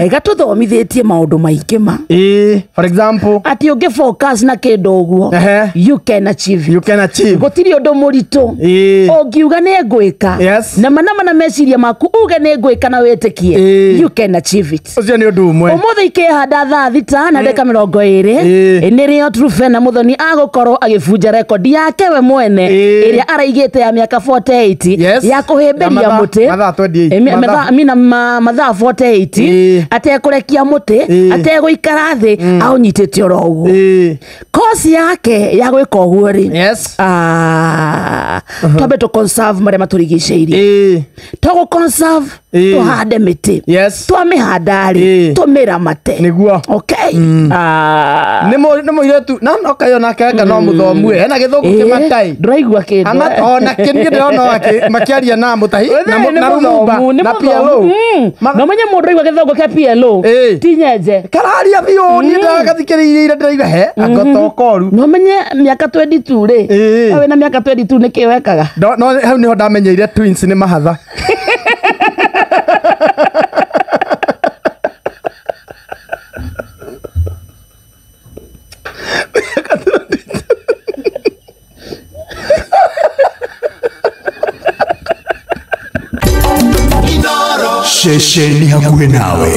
gatuthomithitie maundu maingi ma for example ati ungi focus na kindu uguo you can achieve gutiri undu muritu ungiuga ni ngwika na mana meciria maku uge ni ngwika na witikie you can achieve it ucio ni undu umwe umuthi ikihanda thaa thita na ndeka 20 ni rio Trufena Muthoni agukorwo agibunja record yake we mwene iria araigite ya miaka 48 ya kuhimberia muti mina mathaa 48 atekurekia muti ateguikara thi aunyitite oro uguo kosi yake ya gwika uguo ri twabe to conserve maria maturigiceirie to conserve tuhande miti twamihanda ri tumiramate niguo okay nimo iretu na okayo na kanga no muthomue ena githungu kimatai ndiraigua kindu ona kingi ndona makiaria na mutahi na rumba na PLO no menye mundu igua githungu kia PLO tinyeje kararia biu ni ndagathikiriire ire ndiraigua he agotokoru no menye miaka 22 ri awe na miaka 22 nikiwekaga no hau niho ndamenyeire twins ni mahatha Sheshe ni hakuhe nawe.